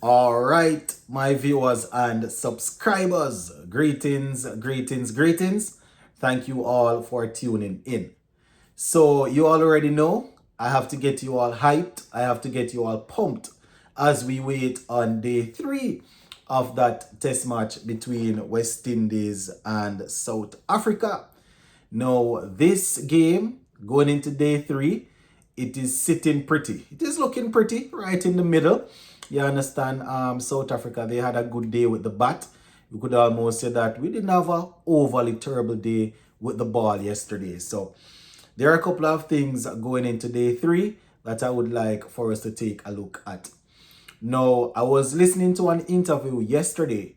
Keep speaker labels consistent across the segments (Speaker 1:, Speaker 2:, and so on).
Speaker 1: All right, my viewers and subscribers, greetings, greetings, greetings. Thank you all for tuning in. So, you already know, I have to get you all hyped, I have to get you all pumped as we wait on day three of that test match between West Indies and South Africa. Now, this game going into day three, it is sitting pretty. It is looking pretty right in the middle. You understand? South Africa, they had a good day with the bat. You could almost say that we didn't have a overly terrible day with the ball yesterday. So there are a couple of things going into day three that I would like for us to take a look at. Now, I was listening to an interview yesterday,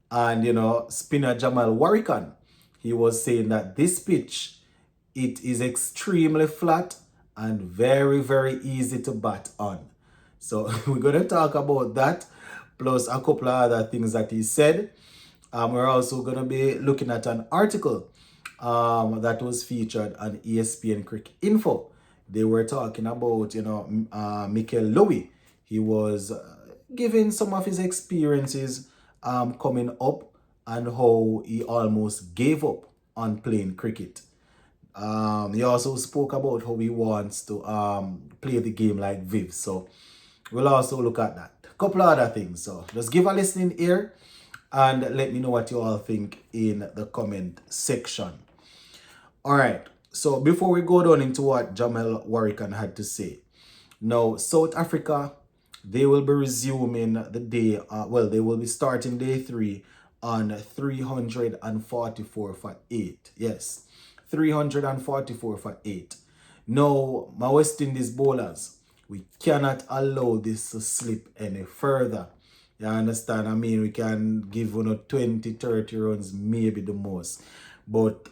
Speaker 1: and spinner Jamal Warrican, he was saying that this pitch, it is extremely flat and very, very easy to bat on. So we're going to talk about that, plus a couple of other things that he said. We're also going to be looking at an article that was featured on ESPN Cricket Info. They were talking about, Mikyle Louis. He was giving some of his experiences coming up and how he almost gave up on playing cricket. He also spoke about how he wants to play the game like Viv. So we'll also look at that. A couple of other things. So just give a listening ear and let me know what you all think in the comment section. All right. So before we go down into what Jamal Warrican had to say, now South Africa, they will be resuming the day. They will be starting day three on 344 for 8. Yes, 344 for 8. Now, my West Indies bowlers, we cannot allow this to slip any further. You understand? I mean, we can give 20, 30 runs, maybe the most. But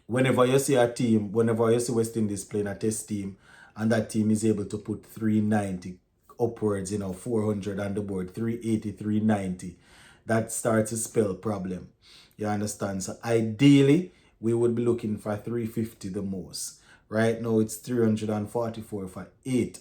Speaker 1: whenever you see a team, whenever you see West Indies playing a test team, and that team is able to put 390 upwards, 400 on the board, 380, 390, that starts to spell problem. You understand? So ideally, we would be looking for 350 the most. Right now, it's 344 for 8.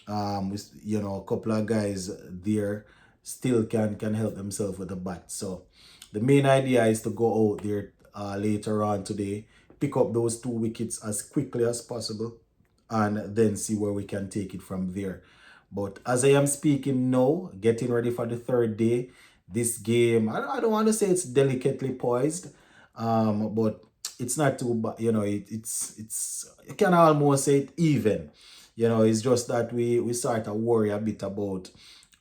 Speaker 1: A couple of guys there still can help themselves with the bat. So the main idea is to go out there later on today, pick up those 2 wickets as quickly as possible, and then see where we can take it from there. But as I am speaking now, getting ready for the third day, this game, I don't want to say it's delicately poised, but it's not too bad. It's you can almost say it even. It's just that we start to worry a bit about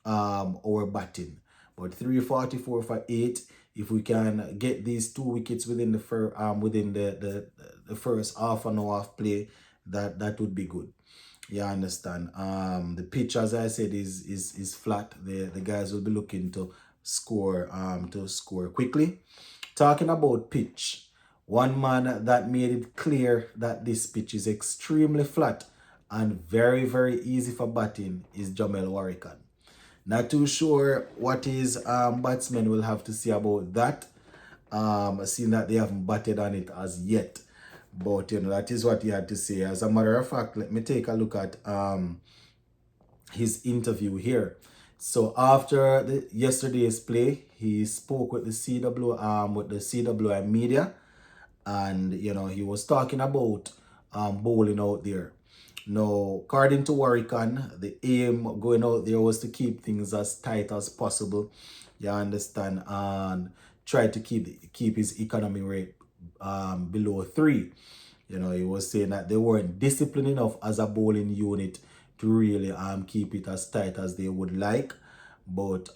Speaker 1: our batting. But 344 for 8, if we can get these 2 wickets within the first half an hour of play, that would be good. You understand? The pitch, as I said, is flat. The guys will be looking to score quickly. Talking about pitch, one man that made it clear that this pitch is extremely flat and very, very easy for batting is Jamal Warrican. Not too sure what his batsmen will have to say about that, seeing that they haven't batted on it as yet. But that is what he had to say. As a matter of fact, let me take a look at his interview here. So after yesterday's play, he spoke with the CWI media, and he was talking about bowling out there. Now, according to Warrican, the aim going out there was to keep things as tight as possible. You understand, and try to keep his economy rate below 3. He was saying that they weren't disciplined enough as a bowling unit to really keep it as tight as they would like. But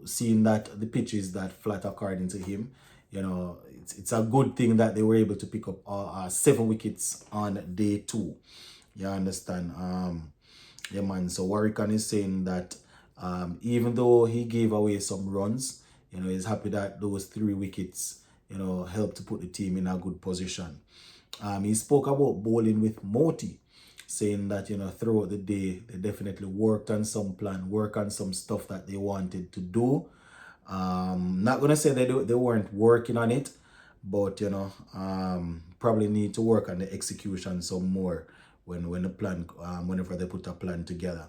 Speaker 1: seeing that the pitch is that flat according to him, it's a good thing that they were able to pick up 7 wickets on day 2. You understand? Yeah, man. So Warrican is saying that even though he gave away some runs, he's happy that those 3 wickets, helped to put the team in a good position. He spoke about bowling with Moti, saying that, throughout the day, they definitely worked on some plan, work on some stuff that they wanted to do. Not going to say they weren't working on it, but, probably need to work on the execution some more when the plan, whenever they put a plan together.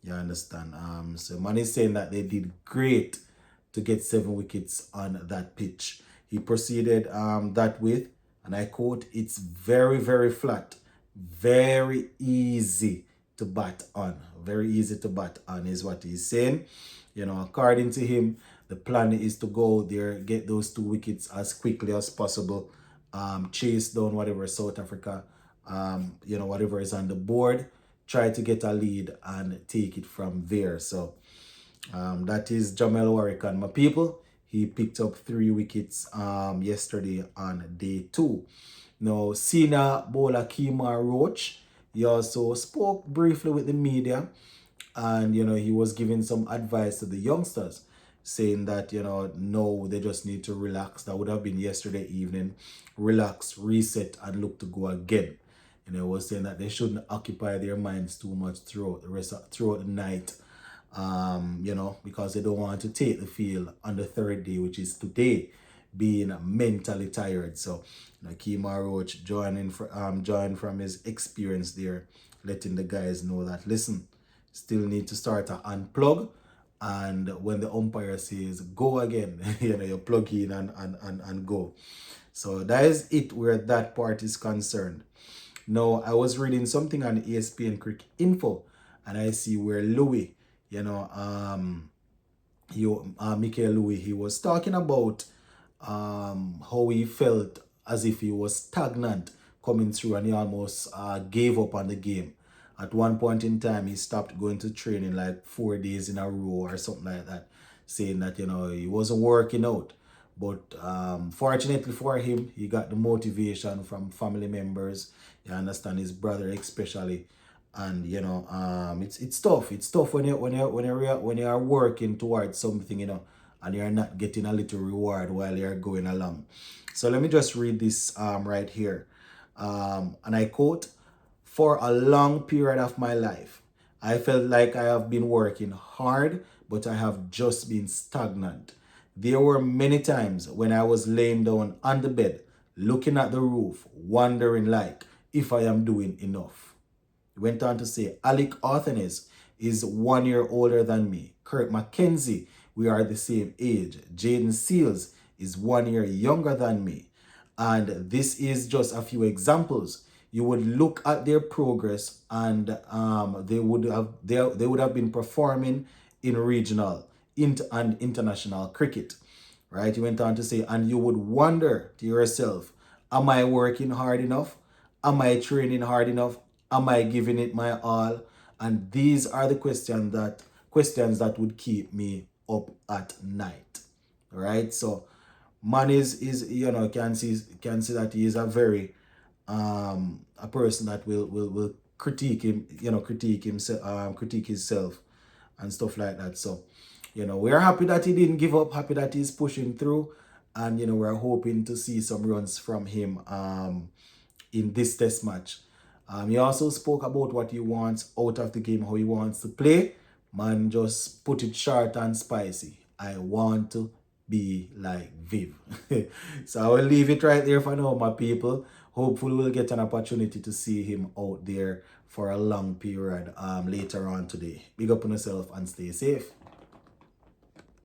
Speaker 1: You understand? So man is saying that they did great to get 7 wickets on that pitch. He proceeded that with, and I quote, "It's very, very flat, very easy to bat on. Very easy to bat on," is what he's saying. You know, according to him, the plan is to go there, get those 2 wickets as quickly as possible, chase down whatever South Africa, whatever is on the board, try to get a lead and take it from there. So that is Jamal Warrican, my people. He picked up 3 wickets yesterday on day 2. Now, senior bowler Kemar Roach, he also spoke briefly with the media, and he was giving some advice to the youngsters, saying that no, they just need to relax. That would have been yesterday evening. Relax, reset, and look to go again. He was saying that they shouldn't occupy their minds too much throughout the night, because they don't want to take the field on the third day, which is today, being mentally tired. So, Kemar Roach joined from his experience there, letting the guys know that, listen, still need to start to unplug, and when the umpire says go again, you plug in and go. So that is it where that part is concerned. Now, I was reading something on ESPN Cricket Info, and I see where Louis, Mikyle Louis, he was talking about how he felt as if he was stagnant coming through, and he almost gave up on the game. At one point in time, he stopped going to training like 4 days in a row or something like that, saying that, he wasn't working out. But fortunately for him, he got the motivation from family members. You understand, his brother especially. And it's tough. It's tough when you are working towards something, and you're not getting a little reward while you're going along. So let me just read this right here. And I quote, "For a long period of my life, I felt like I have been working hard, but I have just been stagnant. There were many times when I was laying down on the bed, looking at the roof, wondering like if I am doing enough." He went on to say, "Alec Arthanes is 1 year older than me. Kurt McKenzie, we are the same age. Jaden Seals is 1 year younger than me. And this is just a few examples. You would look at their progress, and they would have been performing in regional and international cricket." Right? He went on to say, "And you would wonder to yourself, am I working hard enough? Am I training hard enough? Am I giving it my all?" And these are the questions that would keep me up at night. Right? So man is can see that he is a very a person that will critique him, critique himself, critique himself and stuff like that. So, we're happy that he didn't give up, happy that he's pushing through, and we're hoping to see some runs from him in this test match. He also spoke about what he wants out of the game, how he wants to play. Man, just put it short and spicy. "I want to be like Viv." So I will leave it right there for now, my people. Hopefully we'll get an opportunity to see him out there for a long period later on today. Big up on yourself and stay safe.